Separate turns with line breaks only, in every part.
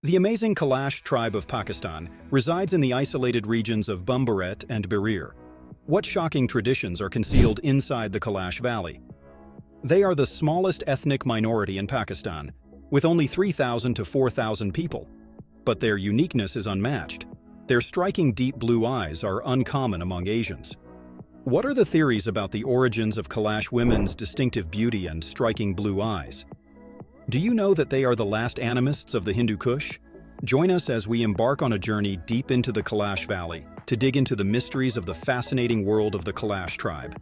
The amazing Kalash tribe of Pakistan resides in the isolated regions of Bumbaret and Berir. What shocking traditions are concealed inside the Kalash Valley? They are the smallest ethnic minority in Pakistan, with only 3,000 to 4,000 people. But their uniqueness is unmatched. Their striking deep blue eyes are uncommon among Asians. What are the theories about the origins of Kalash women's distinctive beauty and striking blue eyes? Do you know that they are the last animists of the Hindu Kush? Join us as we embark on a journey deep into the Kalash Valley to dig into the mysteries of the fascinating world of the Kalash tribe.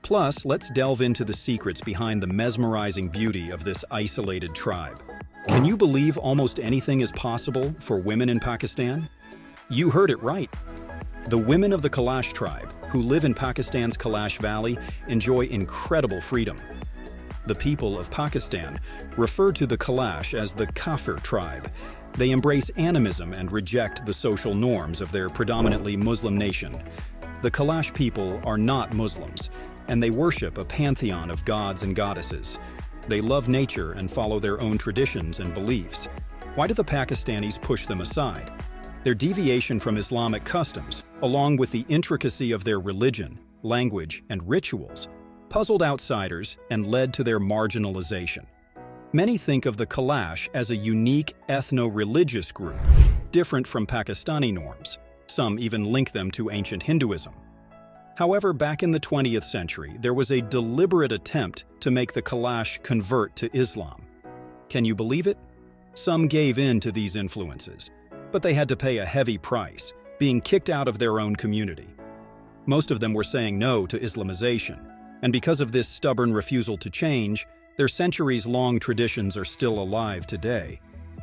Plus, let's delve into the secrets behind the mesmerizing beauty of this isolated tribe. Can you believe almost anything is possible for women in Pakistan? You heard it right. The women of the Kalash tribe, who live in Pakistan's Kalash Valley, enjoy incredible freedom. The people of Pakistan refer to the Kalash as the Kafir tribe. They embrace animism and reject the social norms of their predominantly Muslim nation. The Kalash people are not Muslims, and they worship a pantheon of gods and goddesses. They love nature and follow their own traditions and beliefs. Why do the Pakistanis push them aside? Their deviation from Islamic customs, along with the intricacy of their religion, language, and rituals, puzzled outsiders and led to their marginalization. Many think of the Kalash as a unique ethno-religious group, different from Pakistani norms. Some even link them to ancient Hinduism. However, back in the 20th century, there was a deliberate attempt to make the Kalash convert to Islam. Can you believe it? Some gave in to these influences, but they had to pay a heavy price, being kicked out of their own community. Most of them were saying no to Islamization, and because of this stubborn refusal to change, their centuries-long traditions are still alive today.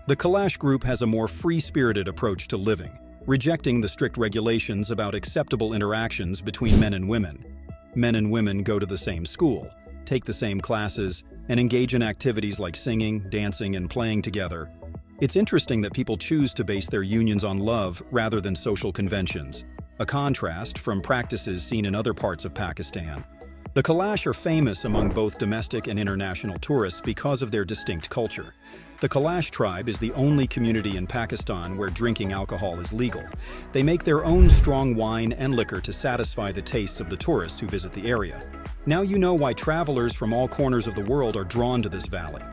The Kalash group has a more free-spirited approach to living, rejecting the strict regulations about acceptable interactions between men and women. Men and women go to the same school, take the same classes, and engage in activities like singing, dancing, and playing together. It's interesting that people choose to base their unions on love rather than social conventions, a contrast from practices seen in other parts of Pakistan. The Kalash are famous among both domestic and international tourists because of their distinct culture. The Kalash tribe is the only community in Pakistan where drinking alcohol is legal. They make their own strong wine and liquor to satisfy the tastes of the tourists who visit the area. Now you know why travelers from all corners of the world are drawn to this valley.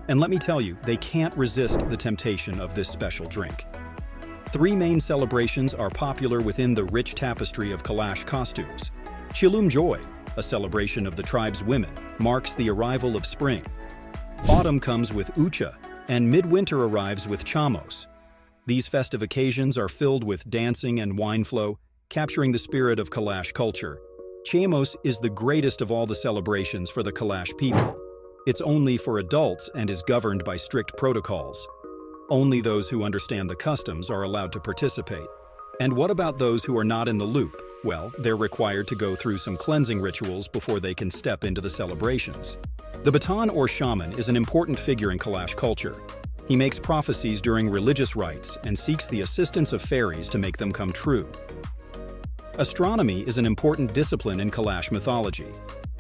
And let me tell you, they can't resist the temptation of this special drink. Three main celebrations are popular within the rich tapestry of Kalash costumes. Chilum Joy, a celebration of the tribe's women, marks the arrival of spring. Autumn comes with Ucha, and midwinter arrives with Chamos. These festive occasions are filled with dancing and wine flow, capturing the spirit of Kalash culture. Chamos is the greatest of all the celebrations for the Kalash people. It's only for adults and is governed by strict protocols. Only those who understand the customs are allowed to participate. And what about those who are not in the loop? Well, they're required to go through some cleansing rituals before they can step into the celebrations. The Batan or shaman is an important figure in Kalash culture. He makes prophecies during religious rites and seeks the assistance of fairies to make them come true. Astronomy is an important discipline in Kalash mythology.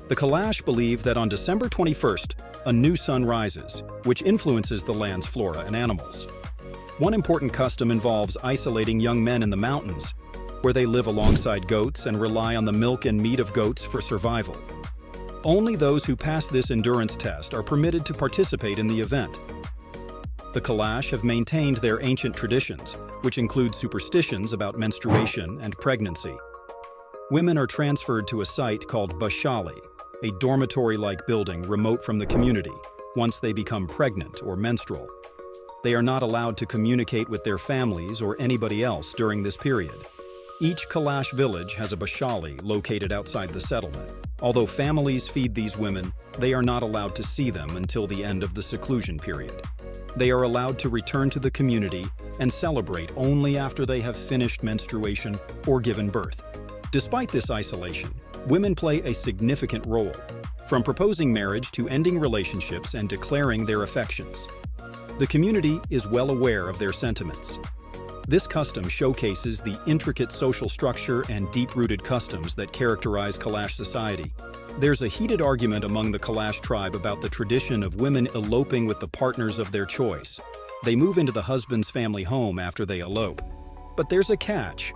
The Kalash believe that on December 21st, a new sun rises, which influences the land's flora and animals. One important custom involves isolating young men in the mountains, where they live alongside goats and rely on the milk and meat of goats for survival. Only those who pass this endurance test are permitted to participate in the event. The Kalash have maintained their ancient traditions, which include superstitions about menstruation and pregnancy. Women are transferred to a site called Bashali, a dormitory-like building remote from the community, once they become pregnant or menstrual. They are not allowed to communicate with their families or anybody else during this period. Each Kalash village has a Bashali located outside the settlement. Although families feed these women, they are not allowed to see them until the end of the seclusion period. They are allowed to return to the community and celebrate only after they have finished menstruation or given birth. Despite this isolation, women play a significant role, from proposing marriage to ending relationships and declaring their affections. The community is well aware of their sentiments. This custom showcases the intricate social structure and deep-rooted customs that characterize Kalash society. There's a heated argument among the Kalash tribe about the tradition of women eloping with the partners of their choice. They move into the husband's family home after they elope. But there's a catch.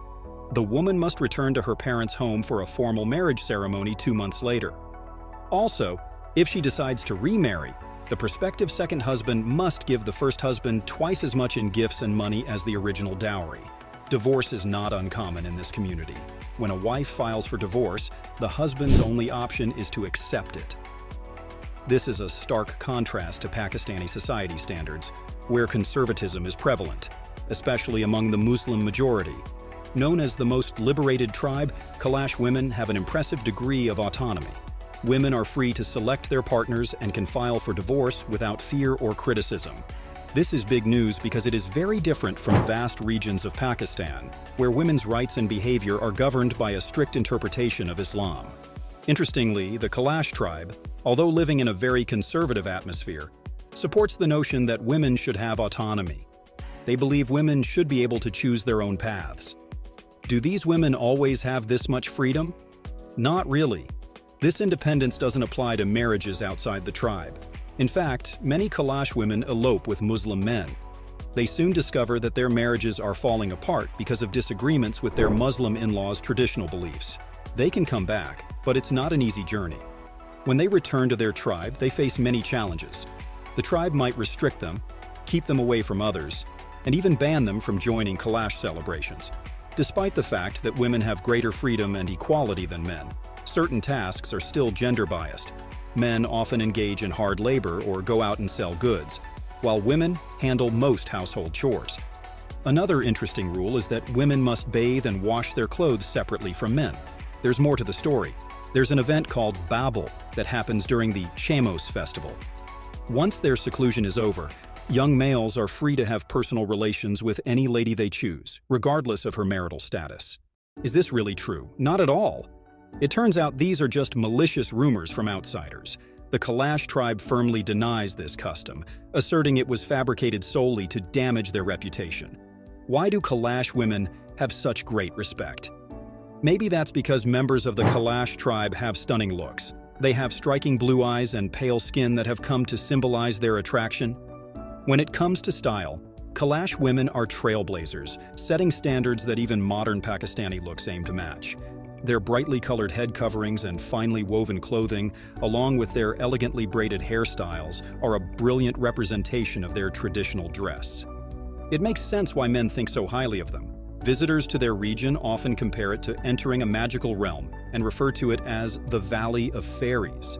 The woman must return to her parents' home for a formal marriage ceremony 2 months later. Also, if she decides to remarry, the prospective second husband must give the first husband twice as much in gifts and money as the original dowry. Divorce is not uncommon in this community. When a wife files for divorce, the husband's only option is to accept it. This is a stark contrast to Pakistani society standards, where conservatism is prevalent, especially among the Muslim majority. Known as the most liberated tribe, Kalash women have an impressive degree of autonomy. Women are free to select their partners and can file for divorce without fear or criticism. This is big news because it is very different from vast regions of Pakistan, where women's rights and behavior are governed by a strict interpretation of Islam. Interestingly, the Kalash tribe, although living in a very conservative atmosphere, supports the notion that women should have autonomy. They believe women should be able to choose their own paths. Do these women always have this much freedom? Not really. This independence doesn't apply to marriages outside the tribe. In fact, many Kalash women elope with Muslim men. They soon discover that their marriages are falling apart because of disagreements with their Muslim in-laws' traditional beliefs. They can come back, but it's not an easy journey. When they return to their tribe, they face many challenges. The tribe might restrict them, keep them away from others, and even ban them from joining Kalash celebrations. Despite the fact that women have greater freedom and equality than men, certain tasks are still gender-biased. Men often engage in hard labor or go out and sell goods, while women handle most household chores. Another interesting rule is that women must bathe and wash their clothes separately from men. There's more to the story. There's an event called Babel that happens during the Shamos festival. Once their seclusion is over, young males are free to have personal relations with any lady they choose, regardless of her marital status. Is this really true? Not at all. It turns out these are just malicious rumors from outsiders. The Kalash tribe firmly denies this custom, asserting it was fabricated solely to damage their reputation. Why do Kalash women have such great respect? Maybe that's because members of the Kalash tribe have stunning looks. They have striking blue eyes and pale skin that have come to symbolize their attraction. When it comes to style, Kalash women are trailblazers, setting standards that even modern Pakistani looks aim to match. Their brightly colored head coverings and finely woven clothing, along with their elegantly braided hairstyles, are a brilliant representation of their traditional dress. It makes sense why men think so highly of them. Visitors to their region often compare it to entering a magical realm and refer to it as the Valley of Fairies.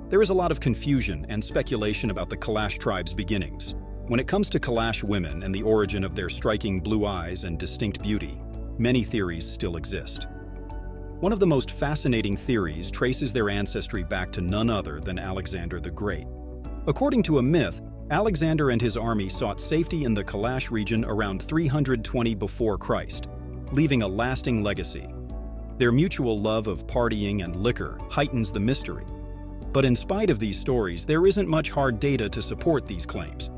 There is a lot of confusion and speculation about the Kalash tribe's beginnings. When it comes to Kalash women and the origin of their striking blue eyes and distinct beauty, many theories still exist. One of the most fascinating theories traces their ancestry back to none other than Alexander the Great. According to a myth, Alexander and his army sought safety in the Kalash region around 320 before Christ, leaving a lasting legacy. Their mutual love of partying and liquor heightens the mystery. But in spite of these stories, there isn't much hard data to support these claims.